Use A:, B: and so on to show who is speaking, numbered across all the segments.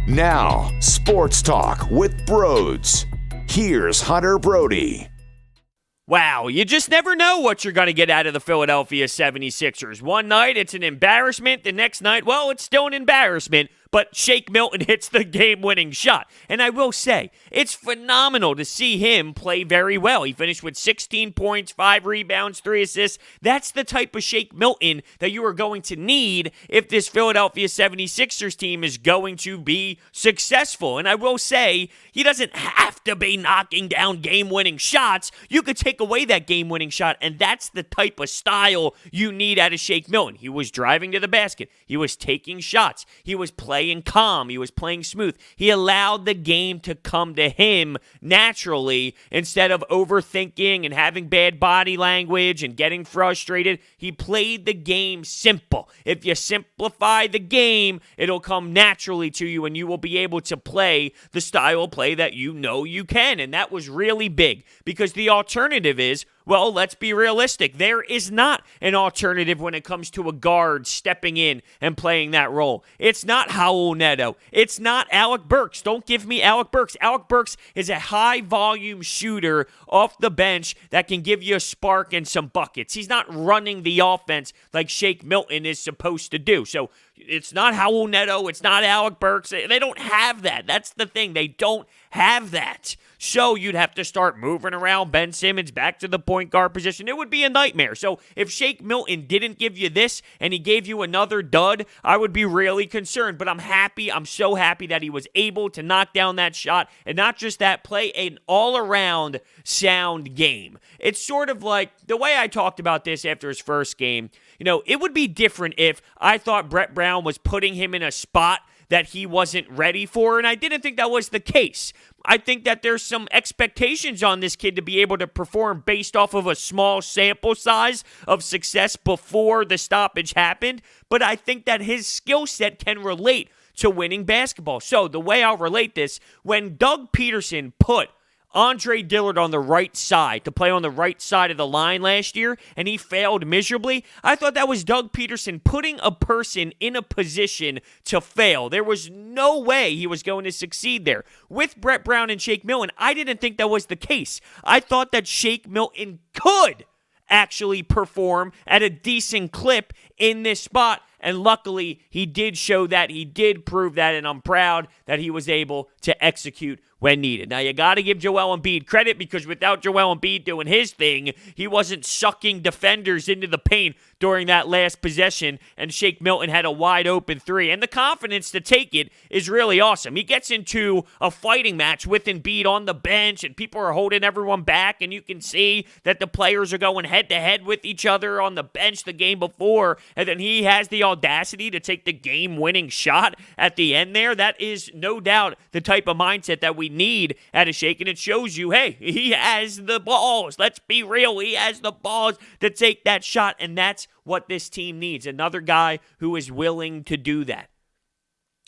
A: Now, Sports Talk with Broads. Here's Hunter Brody.
B: Wow, you just never know what you're going to get out of the Philadelphia 76ers. One night, it's an embarrassment. The next night, well, it's still an embarrassment, but Shake Milton hits the game-winning shot. And I will say, it's phenomenal to see him play very well. He finished with 16 points, 5 rebounds, 3 assists. That's the type of Shake Milton that you are going to need if this Philadelphia 76ers team is going to be successful. And I will say, he doesn't have to be knocking down game-winning shots. You could take away that game-winning shot, and that's the type of style you need out of Shake Milton. He was driving to the basket. He was taking shots. He was playing calm. He was playing smooth. He allowed the game to come to him naturally instead of overthinking and having bad body language and getting frustrated. He played the game simple. If you simplify the game, it'll come naturally to you and you will be able to play the style of play that you know you can. And that was really big because the alternative is, well, let's be realistic. There is not an alternative when it comes to a guard stepping in and playing that role. It's not Raul Neto. It's not Alec Burks. Don't give me Alec Burks. Alec Burks is a high-volume shooter off the bench that can give you a spark and some buckets. He's not running the offense like Shake Milton is supposed to do. So it's not Raul Neto. It's not Alec Burks. They don't have that. That's the thing. They don't have that. So you'd have to start moving around Ben Simmons back to the point guard position. It would be a nightmare. So if Shake Milton didn't give you this and he gave you another dud, I would be really concerned. But I'm happy. I'm so happy that he was able to knock down that shot and not just that, play an all-around sound game. It's sort of like the way I talked about this after his first game. You know, it would be different if I thought Brett Brown was putting him in a spot that he wasn't ready for, and I didn't think that was the case. I think that there's some expectations on this kid to be able to perform based off of a small sample size of success before the stoppage happened, but I think that his skill set can relate to winning basketball. So the way I'll relate this, when Doug Peterson put Andre Dillard on the right side to play on the right side of the line last year, and he failed miserably, I thought that was Doug Peterson putting a person in a position to fail. There was no way he was going to succeed there. With Brett Brown and Shake Milton, I didn't think that was the case. I thought that Shake Milton could actually perform at a decent clip in this spot, and luckily he did show that, he did prove that, and I'm proud that he was able to execute when needed. Now, you got to give Joel Embiid credit because without Joel Embiid doing his thing, he wasn't sucking defenders into the paint during that last possession, and Shake Milton had a wide-open three. And the confidence to take it is really awesome. He gets into a fighting match with Embiid on the bench, and people are holding everyone back, and you can see that the players are going head-to-head with each other on the bench the game before, and then he has the audacity to take the game-winning shot at the end there. That is no doubt the type of mindset that we need at a Shake, and it shows you, hey, he has the balls. Let's be real. He has the balls to take that shot, and that's what this team needs. Another guy who is willing to do that.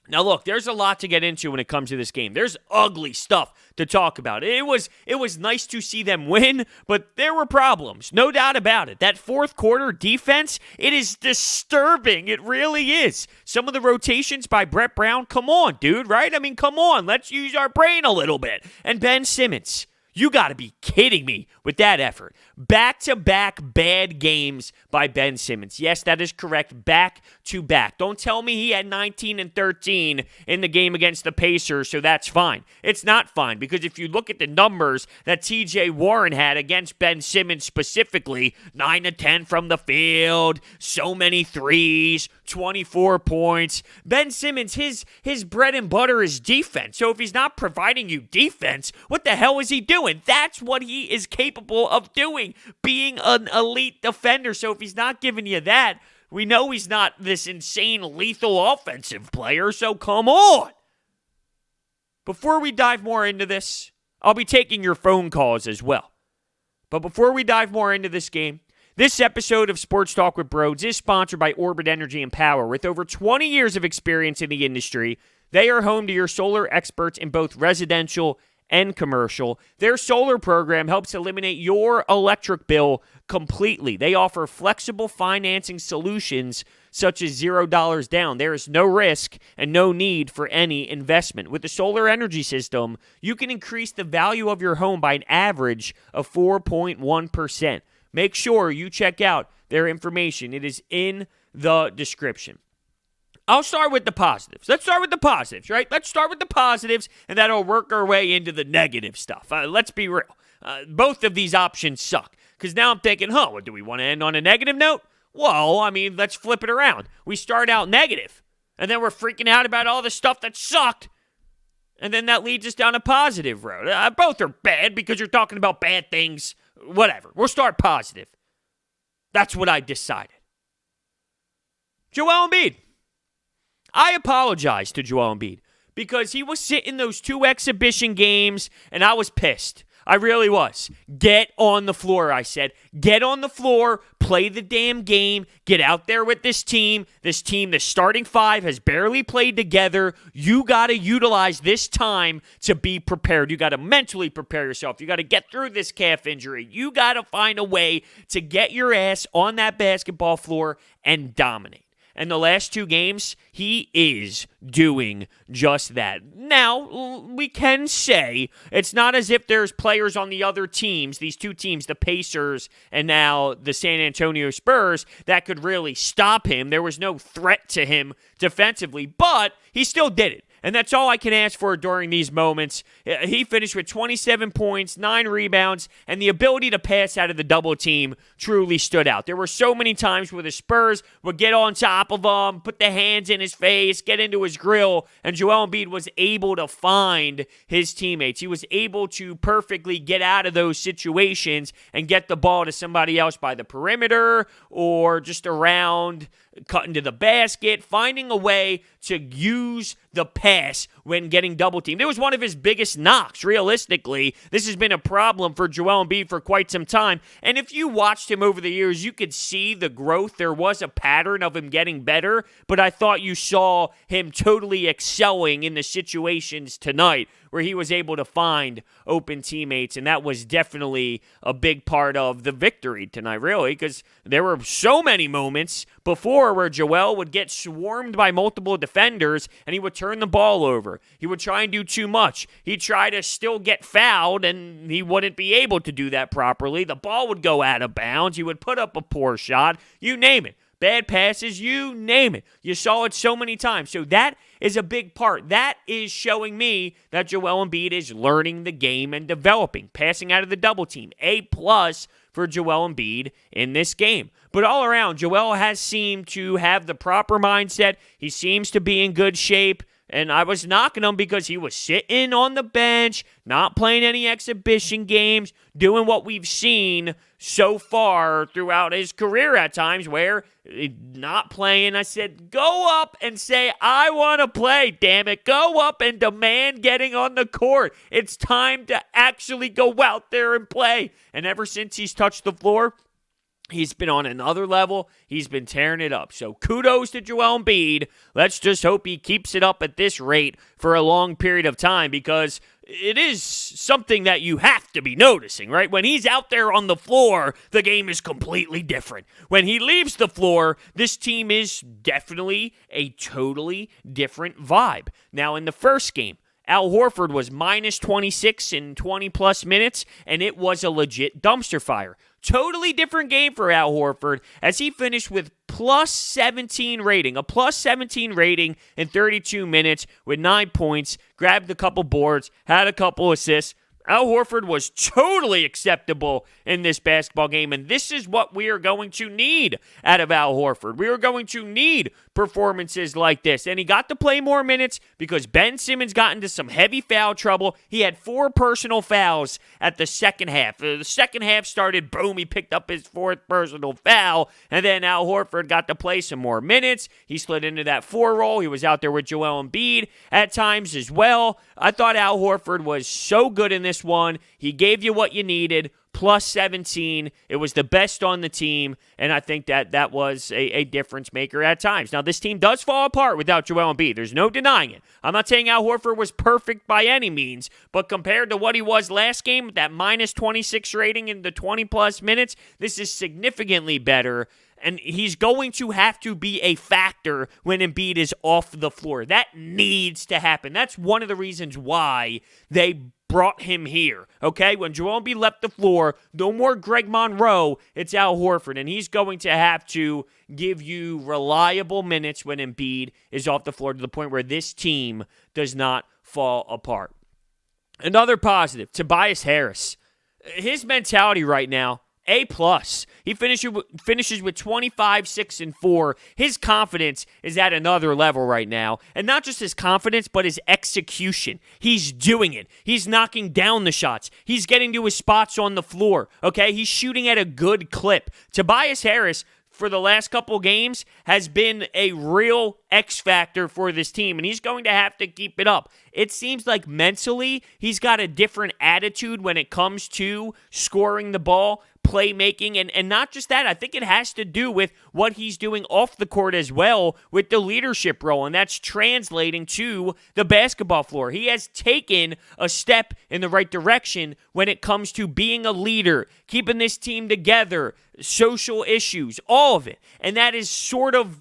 B: Now, look, there's a lot to get into when it comes to this game. There's ugly stuff to talk about. It was nice to see them win, but there were problems, no doubt about it. That fourth quarter defense, it is disturbing. It really is. Some of the rotations by Brett Brown, come on, dude, right? I mean, come on. Let's use our brain a little bit. And Ben Simmons, you got to be kidding me with that effort. Back-to-back bad games by Ben Simmons. Yes, that is correct. Back-to-back. Don't tell me he had 19 and 13 in the game against the Pacers, so that's fine. It's not fine, because if you look at the numbers that TJ Warren had against Ben Simmons specifically, 9 to 10 from the field, so many threes, 24 points. Ben Simmons, his bread and butter is defense. So if he's not providing you defense, what the hell is he doing? That's what he is capable of doing, being an elite defender. So if he's not giving you that, we know he's not this insane lethal offensive player. So come on. Before we dive more into this, I'll be taking your phone calls as well. But before we dive more into this game, this episode of Sports Talk with Broads is sponsored by Orbit Energy and Power. With over 20 years of experience in the industry, they are home to your solar experts in both residential and commercial. Their solar program helps eliminate your electric bill completely. They offer flexible financing solutions such as $0 down. There is no risk and no need for any investment. With the solar energy system, you can increase the value of your home by an average of 4.1%. Make sure you check out their information. It is in the description. I'll start with the positives. Let's start with the positives, right? Let's start with the positives, and that'll work our way into the negative stuff. Let's be real. Both of these options suck. Because now I'm thinking, do we want to end on a negative note? Well, I mean, let's flip it around. We start out negative, and then we're freaking out about all the stuff that sucked, and then that leads us down a positive road. Both are bad because you're talking about bad things. Whatever. We'll start positive. That's what I decided. Joel Embiid. I apologize to Joel Embiid because he was sitting those 2 exhibition games, and I was pissed. I really was. Get on the floor, I said. Get on the floor, play the damn game, get out there with this team. This team, the starting 5, has barely played together. You got to utilize this time to be prepared. You got to mentally prepare yourself. You got to get through this calf injury. You got to find a way to get your ass on that basketball floor and dominate. And the last 2 games, he is doing just that. Now, we can say it's not as if there's players on the other teams, these 2 teams, the Pacers and now the San Antonio Spurs, that could really stop him. There was no threat to him defensively, but he still did it. And that's all I can ask for during these moments. He finished with 27 points, 9 rebounds, and the ability to pass out of the double team truly stood out. There were so many times where the Spurs would get on top of him, put the hands in his face, get into his grill, and Joel Embiid was able to find his teammates. He was able to perfectly get out of those situations and get the ball to somebody else by the perimeter or just around, cutting to the basket, finding a way to use the pass when getting double teamed. It was one of his biggest knocks, realistically. This has been a problem for Joel Embiid for quite some time. And if you watched him over the years, you could see the growth. There was a pattern of him getting better, but I thought you saw him totally excelling in the situations tonight where he was able to find open teammates, and that was definitely a big part of the victory tonight, really, because there were so many moments before where Joel would get swarmed by multiple defenders, and he would turn the ball over. He would try and do too much. He'd try to still get fouled, and he wouldn't be able to do that properly. The ball would go out of bounds. He would put up a poor shot. You name it. Bad passes, you name it. You saw it so many times. So that is a big part. That is showing me that Joel Embiid is learning the game and developing, passing out of the double team. A+ for Joel Embiid in this game. But all around, Joel has seemed to have the proper mindset. He seems to be in good shape. And I was knocking him because he was sitting on the bench, not playing any exhibition games, doing what we've seen so far throughout his career at times where not playing. I said, go up and say, I want to play, damn it. Go up and demand getting on the court. It's time to actually go out there and play. And ever since he's touched the floor, he's been on another level. He's been tearing it up. So kudos to Joel Embiid. Let's just hope he keeps it up at this rate for a long period of time because it is something that you have to be noticing, right? When he's out there on the floor, the game is completely different. When he leaves the floor, this team is definitely a totally different vibe. Now, in the first game, Al Horford was minus 26 in 20-plus minutes, and it was a legit dumpster fire. Totally different game for Al Horford as he finished with plus 17 rating, a plus 17 rating in 32 minutes with 9 points, grabbed a couple boards, had a couple assists. Al Horford was totally acceptable in this basketball game, and this is what we are going to need out of Al Horford. We are going to need performances like this, and he got to play more minutes because Ben Simmons got into some heavy foul trouble. He had 4 personal fouls at the second half. The second half started, boom, he picked up his 4th personal foul, and then Al Horford got to play some more minutes. He slid into that 4 role. He was out there with Joel Embiid at times as well. I thought Al Horford was so good in this one. He gave you what you needed. plus 17. It was the best on the team, and I think that was a difference maker at times. Now, this team does fall apart without Joel Embiid. There's no denying it. I'm not saying Al Horford was perfect by any means, but compared to what he was last game, that minus 26 rating in the 20-plus minutes, this is significantly better. And he's going to have to be a factor when Embiid is off the floor. That needs to happen. That's one of the reasons why they brought him here, okay? When Joel Embiid left the floor, no more Greg Monroe, it's Al Horford, and he's going to have to give you reliable minutes when Embiid is off the floor to the point where this team does not fall apart. Another positive, Tobias Harris. His mentality right now, A+. He finishes with 25, 6, and 4. His confidence is at another level right now. And not just his confidence, but his execution. He's doing it. He's knocking down the shots. He's getting to his spots on the floor. Okay? He's shooting at a good clip. Tobias Harris, for the last couple games, has been a real X factor for this team, and he's going to have to keep it up. It seems like mentally, he's got a different attitude when it comes to scoring the ball, playmaking, and not just that. I think it has to do with what he's doing off the court as well with the leadership role, and that's translating to the basketball floor. He has taken a step in the right direction when it comes to being a leader, keeping this team together, social issues, all of it. And that is sort of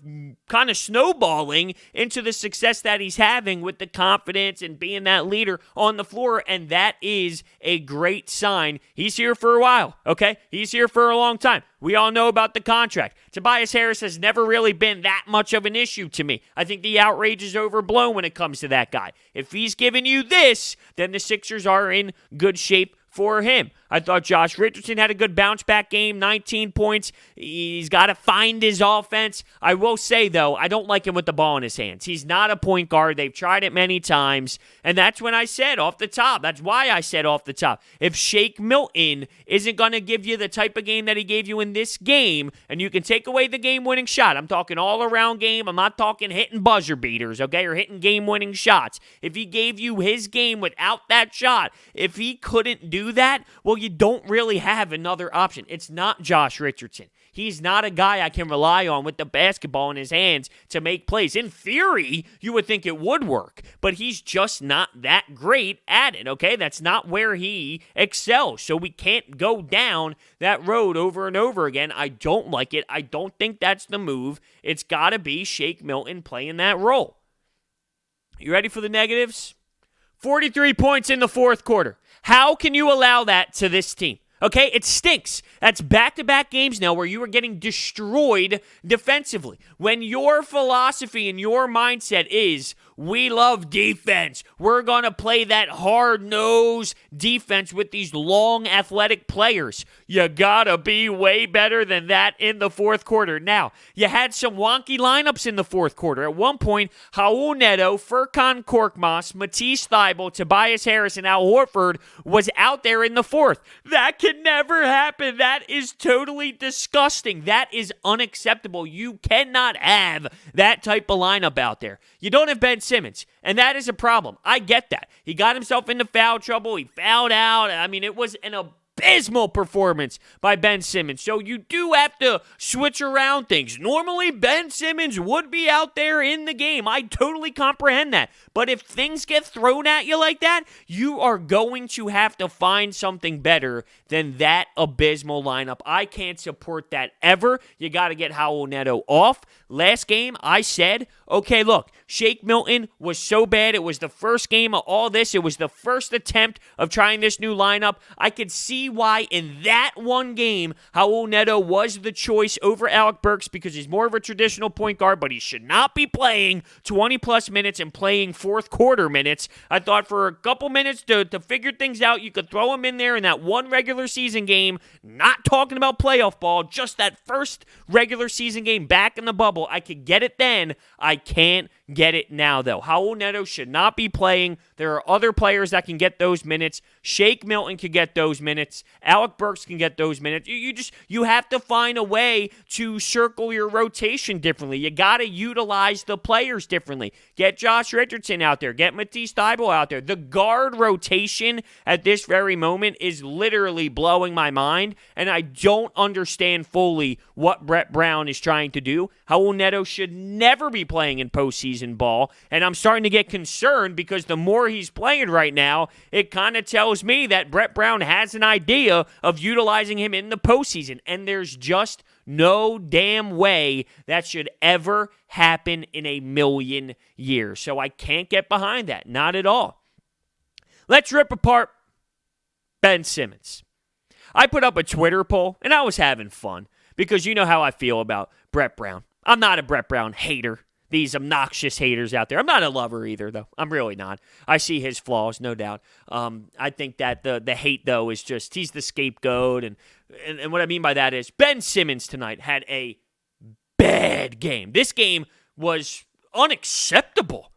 B: kind of snowballing into the success that he's having with the confidence and being that leader on the floor, and that is a great sign. He's here for a while, okay? He's here for a long time. We all know about the contract. Tobias Harris has never really been that much of an issue to me. I think the outrage is overblown when it comes to that guy. If he's giving you this, then the Sixers are in good shape for him. I thought Josh Richardson had a good bounce-back game, 19 points. He's got to find his offense. I will say, though, I don't like him with the ball in his hands. He's not a point guard. They've tried it many times, and that's when I said off the top. That's why I said off the top. If Shake Milton isn't going to give you the type of game that he gave you in this game, and you can take away the game-winning shot, I'm talking all-around game. I'm not talking hitting buzzer beaters, okay, or hitting game-winning shots. If he gave you his game without that shot, if he couldn't do that, well, you don't really have another option. It's not Josh Richardson. He's not a guy I can rely on with the basketball in his hands to make plays. In theory, you would think it would work, but he's just not that great at it, okay? That's not where he excels, so we can't go down that road over and over again. I don't like it. I don't think that's the move. It's got to be Shake Milton playing that role. You ready for the negatives? 43 points in the fourth quarter. How can you allow that to this team? Okay, it stinks. That's back-to-back games now where you are getting destroyed defensively. When your philosophy and your mindset is, we love defense, we're going to play that hard-nosed defense with these long, athletic players, you got to be way better than that in the fourth quarter. Now, you had some wonky lineups in the fourth quarter. At one point, Raul Neto, Furkan Korkmaz, Matisse Thybulle, Tobias Harris, and Al Horford was out there in the fourth. That can never happen. That is totally disgusting. That is unacceptable. You cannot have that type of lineup out there. You don't have Ben Simmons, and that is a problem. I get that. He got himself into foul trouble. He fouled out. I mean, it was an abysmal performance by Ben Simmons. So you do have to switch around things. Normally, Ben Simmons would be out there in the game. I totally comprehend that. But if things get thrown at you like that, you are going to have to find something better than that abysmal lineup. I can't support that ever. You got to get Raul Neto off. Last game, I said, okay, look, Shake Milton was so bad. It was the first game of all this. It was the first attempt of trying this new lineup. I could see why in that one game, Raul Neto was the choice over Alec Burks because he's more of a traditional point guard, but he should not be playing 20-plus minutes and playing fourth quarter minutes. I thought for a couple minutes to figure things out, you could throw him in there in that one regular season game, not talking about playoff ball, just that first regular season game back in the bubble. I could get it then. I can't get it now, though. Raul Neto should not be playing. There are other players that can get those minutes. Shake Milton can get those minutes. Alec Burks can get those minutes. You have to find a way to circle your rotation differently. You got to utilize the players differently. Get Josh Richardson out there. Get Matisse Thybulle out there. The guard rotation at this very moment is literally blowing my mind, and I don't understand fully what Brett Brown is trying to do. Raul Neto should never be playing in postseason ball, and I'm starting to get concerned because the more he's playing right now, it kind of tells me that Brett Brown has an idea of utilizing him in the postseason, and there's just no damn way that should ever happen in a million years. So I can't get behind that. Not at all. Let's rip apart Ben Simmons. I put up a Twitter poll, and I was having fun because you know how I feel about Brett Brown. I'm not a Brett Brown hater. These obnoxious haters out there. I'm not a lover either, though. I'm really not. I see his flaws, no doubt. I think that the hate, though, is just he's the scapegoat. And what I mean by that is Ben Simmons tonight had a bad game. This game was unacceptable.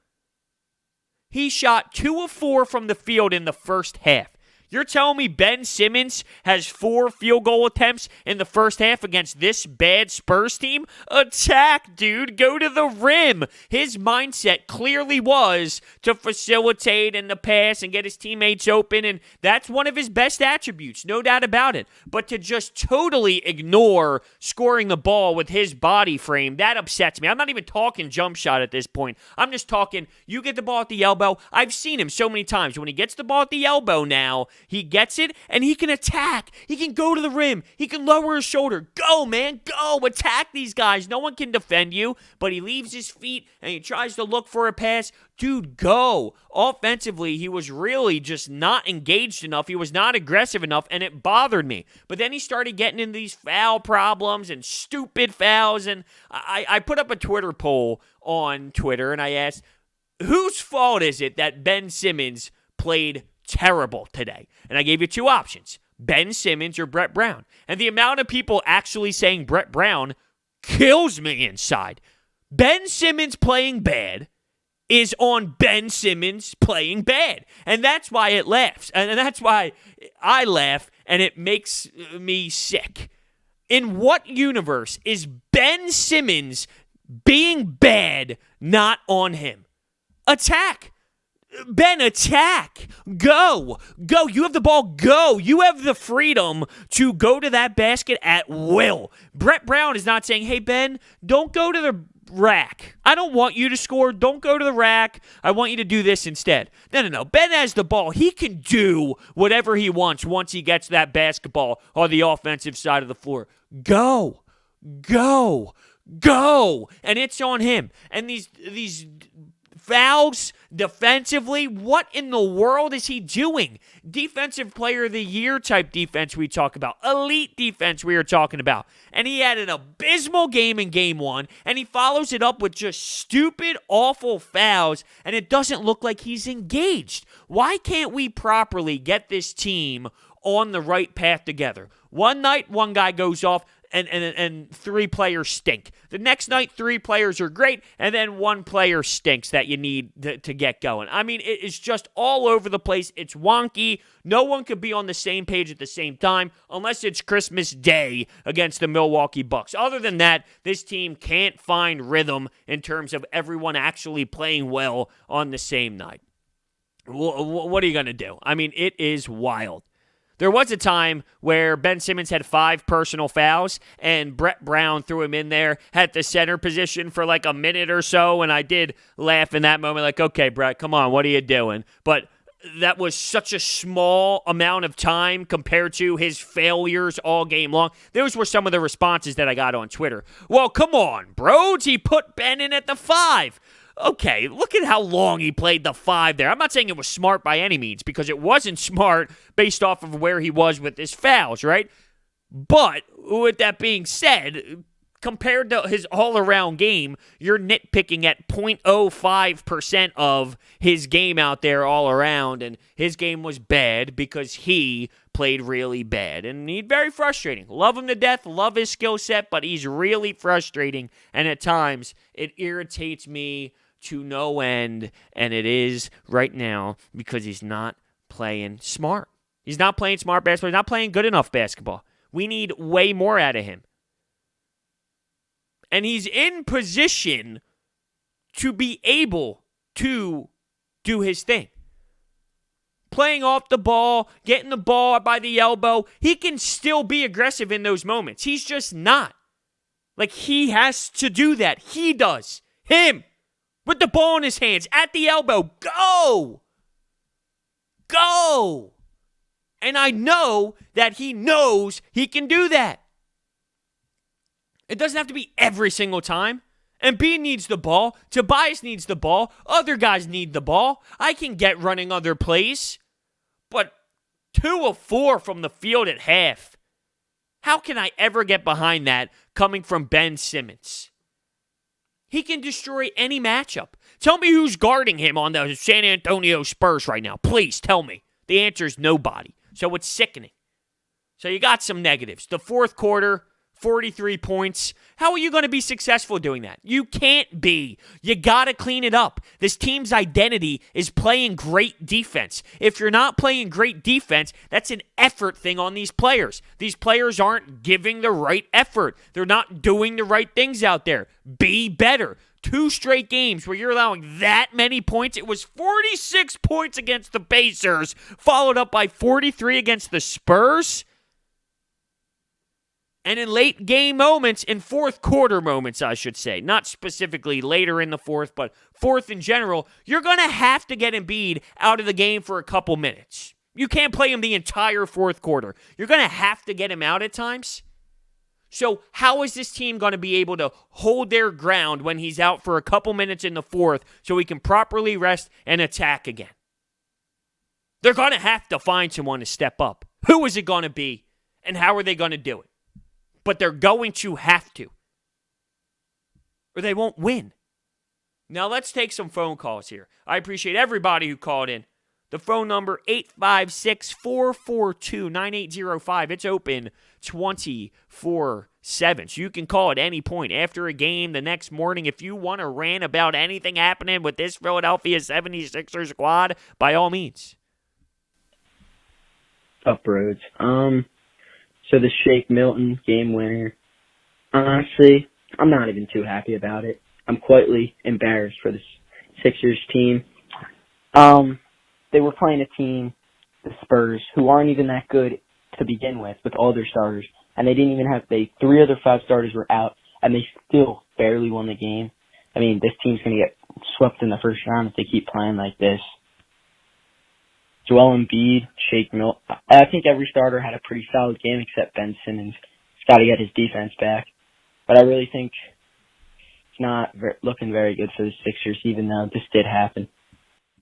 B: He shot 2 of 4 from the field in the first half. You're telling me Ben Simmons has 4 field goal attempts in the first half against this bad Spurs team? Attack, dude. Go to the rim. His mindset clearly was to facilitate and to pass and get his teammates open, and that's one of his best attributes, no doubt about it. But to just totally ignore scoring the ball with his body frame, that upsets me. I'm not even talking jump shot at this point. I'm just talking, you get the ball at the elbow. I've seen him so many times. When he gets the ball at the elbow now, he gets it, and he can attack. He can go to the rim. He can lower his shoulder. Go, man, go. Attack these guys. No one can defend you, but he leaves his feet, and he tries to look for a pass. Dude, go. Offensively, he was really just not engaged enough. He was not aggressive enough, and it bothered me. But then he started getting into these foul problems and stupid fouls, and I put up a Twitter poll on Twitter, and I asked, whose fault is it that Ben Simmons played terrible today? And I gave you 2 options, Ben Simmons or Brett Brown. And the amount of people actually saying Brett Brown kills me inside. Ben Simmons playing bad is on Ben Simmons playing bad. And that's why it laughs. And that's why I laugh, and it makes me sick. In what universe is Ben Simmons being bad not on him? Attack. Ben, attack. Go. Go. You have the ball. Go. You have the freedom to go to that basket at will. Brett Brown is not saying, hey, Ben, don't go to the rack. I don't want you to score. Don't go to the rack. I want you to do this instead. No. Ben has the ball. He can do whatever he wants once he gets that basketball on the offensive side of the floor. Go. Go. Go. And it's on him. And these fouls defensively, what in the world is he doing? Defensive player of the year type defense we talk about. Elite defense we are talking about. And he had an abysmal game in game 1, and he follows it up with just stupid, awful fouls, and it doesn't look like he's engaged. Why can't we properly get this team on the right path together? One night, one guy goes off, and 3 players stink. The next night, 3 players are great, and then 1 player stinks that you need to get going. I mean, it's just all over the place. It's wonky. No one could be on the same page at the same time unless it's Christmas Day against the Milwaukee Bucks. Other than that, this team can't find rhythm in terms of everyone actually playing well on the same night. What are you going to do? I mean, it is wild. There was a time where Ben Simmons had 5 personal fouls, and Brett Brown threw him in there at the center position for like a minute or so, and I did laugh in that moment, like, okay, Brett, come on, what are you doing? But that was such a small amount of time compared to his failures all game long. Those were some of the responses that I got on Twitter. Well, come on, bros, he put Ben in at the 5. Okay, look at how long he played the 5 there. I'm not saying it was smart by any means, because it wasn't smart based off of where he was with his fouls, right? But with that being said, compared to his all-around game, you're nitpicking at 0.05% of his game out there all around, and his game was bad because he played really bad, and he's very frustrating. Love him to death, love his skill set, but he's really frustrating, and at times it irritates me to no end, and it is right now because he's not playing smart. He's not playing smart basketball. He's not playing good enough basketball. We need way more out of him. And he's in position to be able to do his thing. Playing off the ball, getting the ball by the elbow, he can still be aggressive in those moments. He's just not. Like, he has to do that. He does. Him. With the ball in his hands, at the elbow. Go! Go! And I know that he knows he can do that. It doesn't have to be every single time. Embiid needs the ball. Tobias needs the ball. Other guys need the ball. I can get running other plays. But 2 of 4 from the field at half. How can I ever get behind that coming from Ben Simmons? He can destroy any matchup. Tell me who's guarding him on the San Antonio Spurs right now. Please tell me. The answer is nobody. So it's sickening. So you got some negatives. The fourth quarter, 43 points. How are you going to be successful doing that? You can't be. You got to clean it up. This team's identity is playing great defense. If you're not playing great defense, that's an effort thing on these players. These players aren't giving the right effort. They're not doing the right things out there. Be better. 2 straight games where you're allowing that many points. It was 46 points against the Pacers, followed up by 43 against the Spurs. And in late game moments, in fourth quarter moments, I should say, not specifically later in the fourth, but fourth in general, you're going to have to get Embiid out of the game for a couple minutes. You can't play him the entire fourth quarter. You're going to have to get him out at times. So how is this team going to be able to hold their ground when he's out for a couple minutes in the fourth so he can properly rest and attack again? They're going to have to find someone to step up. Who is it going to be, and how are they going to do it? But they're going to have to, or they won't win. Now let's take some phone calls here. I appreciate everybody who called in. The phone number, 856-442-9805. It's open 24/7. So you can call at any point after a game, the next morning. If you want to rant about anything happening with this Philadelphia 76ers squad, by all means.
C: Up roads. So the Shake Milton game winner, honestly, I'm not even too happy about it. I'm quietly embarrassed for the Sixers team. They were playing a team, the Spurs, who aren't even that good to begin with all their starters. And they didn't even have, 3 of their 5 starters were out, and they still barely won the game. I mean, this team's going to get swept in the first round if they keep playing like this. Joel Embiid, Shake Milton. I think every starter had a pretty solid game except Ben Simmons. He's got to get his defense back. But I really think it's not looking very good for the Sixers, even though this did happen.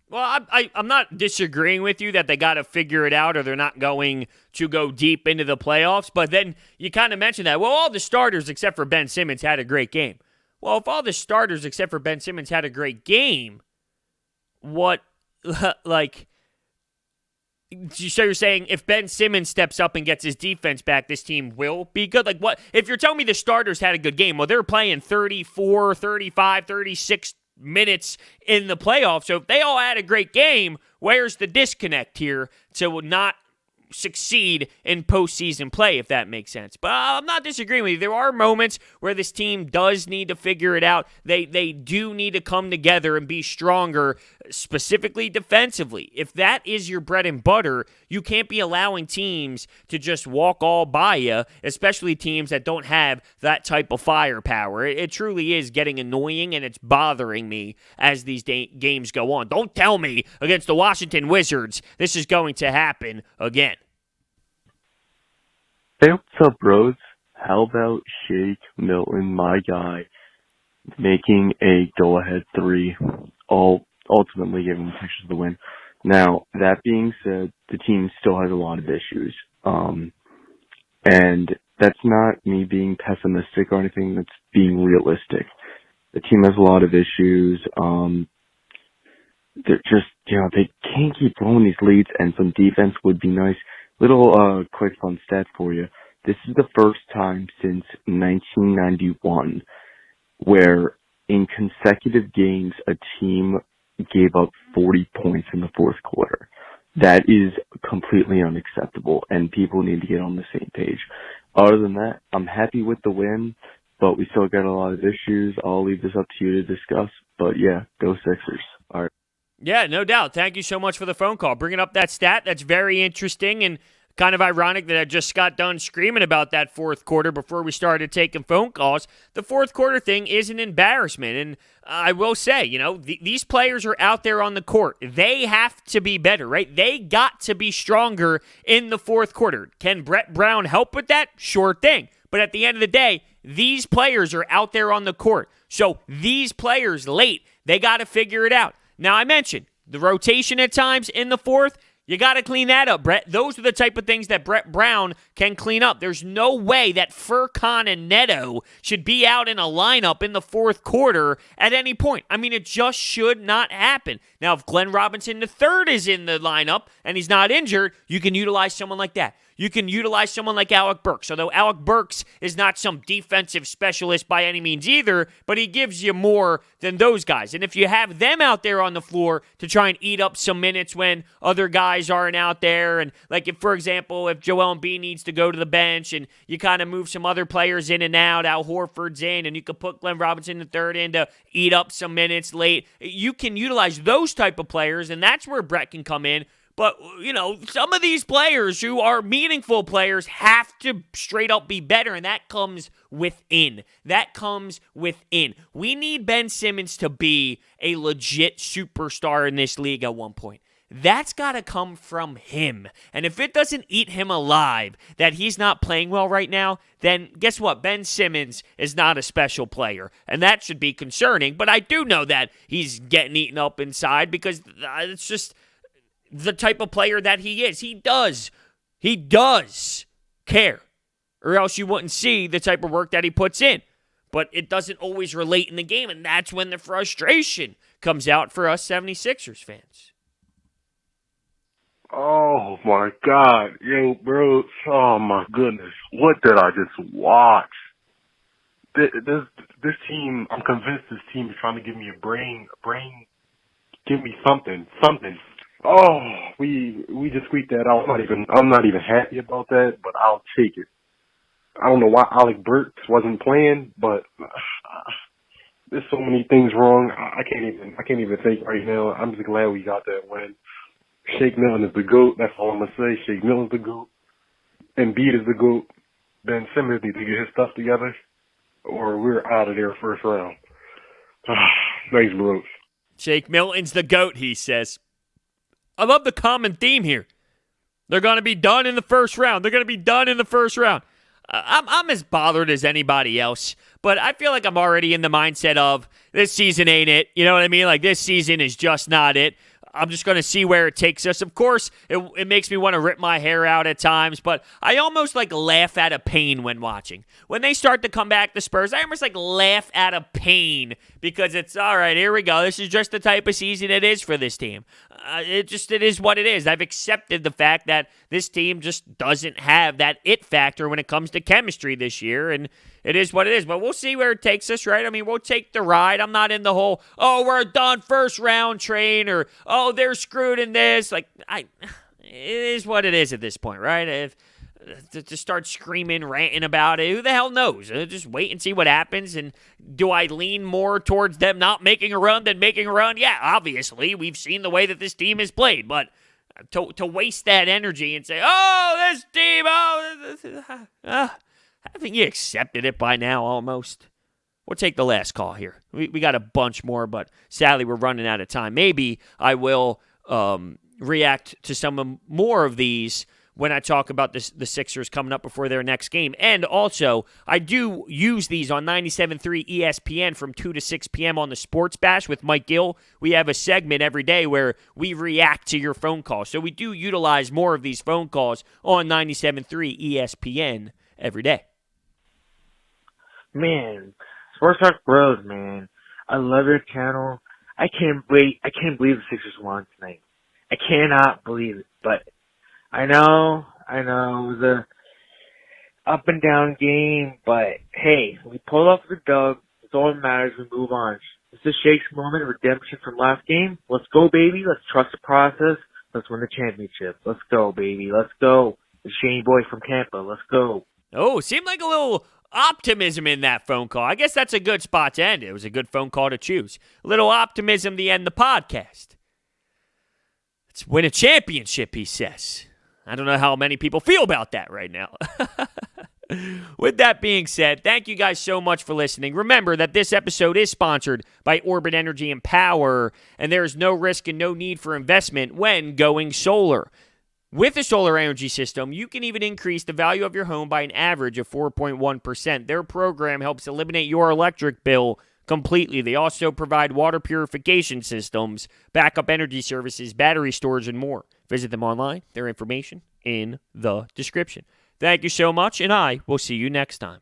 B: Well, I'm not disagreeing with you that they got to figure it out or they're not going to go deep into the playoffs. But then you kind of mentioned that, well, all the starters except for Ben Simmons had a great game. Well, if all the starters except for Ben Simmons had a great game, what, like... So you're saying if Ben Simmons steps up and gets his defense back, this team will be good? Like, what? If you're telling me the starters had a good game, well, they're playing 34, 35, 36 minutes in the playoffs. So if they all had a great game, where's the disconnect here to not succeed in postseason play, if that makes sense? But I'm not disagreeing with you. There are moments where this team does need to figure it out. They do need to come together and be stronger, specifically defensively. If that is your bread and butter, you can't be allowing teams to just walk all by you, especially teams that don't have that type of firepower. It truly is getting annoying, and it's bothering me as these games go on. Don't tell me against the Washington Wizards this is going to happen again.
D: Hey, what's up, bros? How about Shake Milton, my guy, making a go-ahead 3, ultimately giving the Sixers the win. Now, that being said, the team still has a lot of issues. And that's not me being pessimistic or anything, that's being realistic. The team has a lot of issues. They're just, they can't keep blowing these leads, and some defense would be nice. Little quick fun stat for you. This is the first time since 1991 where in consecutive games, a team gave up 40 points in the fourth quarter. That is completely unacceptable, and people need to get on the same page. Other than that, I'm happy with the win, but we still got a lot of issues. I'll leave this up to you to discuss. But yeah, go Sixers. All right.
B: Yeah, no doubt. Thank you so much for the phone call. Bringing up that stat, that's very interesting and kind of ironic that I just got done screaming about that fourth quarter before we started taking phone calls. The fourth quarter thing is an embarrassment, and I will say, these players are out there on the court. They have to be better, right? They got to be stronger in the fourth quarter. Can Brett Brown help with that? Sure thing. But at the end of the day, these players are out there on the court. So these players late, they got to figure it out. Now, I mentioned the rotation at times in the fourth. You got to clean that up, Brett. Those are the type of things that Brett Brown can clean up. There's no way that Furkan and Neto should be out in a lineup in the fourth quarter at any point. I mean, it just should not happen. Now, if Glenn Robinson III is in the lineup and he's not injured, you can utilize someone like that. You can utilize someone like Alec Burks, although Alec Burks is not some defensive specialist by any means either, but he gives you more than those guys. And if you have them out there on the floor to try and eat up some minutes when other guys aren't out there, and like if, for example, if Joel Embiid needs to go to the bench and you kind of move some other players in and out, Al Horford's in, and you could put Glenn Robinson III in to eat up some minutes late, you can utilize those type of players, and that's where Brett can come in. But, some of these players who are meaningful players have to straight up be better, and that comes within. We need Ben Simmons to be a legit superstar in this league at one point. That's got to come from him. And if it doesn't eat him alive that he's not playing well right now, then guess what? Ben Simmons is not a special player. And that should be concerning. But I do know that he's getting eaten up inside because it's just the type of player that he is. He does care, or else you wouldn't see the type of work that he puts in. But it doesn't always relate in the game, and that's when the frustration comes out for us 76ers fans.
E: Oh my God. Yo, bro. Oh my goodness. What did I just watch? This team, I'm convinced this team is trying to give me give me something. Oh, we just squeaked that out. I'm not even happy about that, but I'll take it. I don't know why Alec Burks wasn't playing, but there's so many things wrong. I can't even think right now. I'm just glad we got that win. Shake Milton is the GOAT. That's all I'm gonna say. Shake Milton's the GOAT. Embiid is the GOAT. Ben Simmons needs to get his stuff together, or we're out of there first round. Thanks, bros.
B: Shake Milton's the GOAT, he says. I love the common theme here. They're going to be done in the first round. I'm as bothered as anybody else, but I feel like I'm already in the mindset of this season ain't it. You know what I mean? Like this season is just not it. I'm just going to see where it takes us. Of course, it makes me want to rip my hair out at times, but I almost laugh out of pain when watching. When they start to come back, the Spurs, I almost laugh out of pain because it's, all right, here we go. This is just the type of season it is for this team. It is what it is. I've accepted the fact that this team just doesn't have that it factor when it comes to chemistry this year, and it is what it is. But we'll see where it takes us, right? I mean, we'll take the ride. I'm not in the whole, we're done first round train, or, they're screwed in this. It is what it is at this point, right? To start screaming, ranting about it, who the hell knows? Just wait and see what happens. And do I lean more towards them not making a run than making a run? Yeah, obviously. We've seen the way that this team has played. But to waste that energy and say, this team, haven't you accepted it by now almost? We'll take the last call here. We got a bunch more, but sadly we're running out of time. Maybe I will react to some more of these when I talk about the Sixers coming up before their next game. And also, I do use these on 97.3 ESPN from 2 to 6 p.m. on the Sports Bash with Mike Gill. We have a segment every day where we react to your phone calls. So we do utilize more of these phone calls on 97.3 ESPN every day.
F: Man, Sports Talk Bros, man. I love your channel. I can't believe the Sixers won tonight. I cannot believe it, but I know, it was a up and down game, but hey, we pulled off the dub. It's all that matters. We move on. It's the Shake's moment, redemption from last game. Let's go, baby. Let's trust the process. Let's win the championship. Let's go, baby. Let's go. The Shane boy from Tampa. Let's go.
B: Oh, seemed like a little optimism in that phone call. I guess that's a good spot to end it. It was a good phone call to choose. A little optimism to end the podcast. Let's win a championship, he says. I don't know how many people feel about that right now. With that being said, thank you guys so much for listening. Remember that this episode is sponsored by Orbit Energy and Power, and there is no risk and no need for investment when going solar. With a solar energy system, you can even increase the value of your home by an average of 4.1%. Their program helps eliminate your electric bill completely. They also provide water purification systems, backup energy services, battery storage, and more. Visit them online. Their information in the description. Thank you so much, and I will see you next time.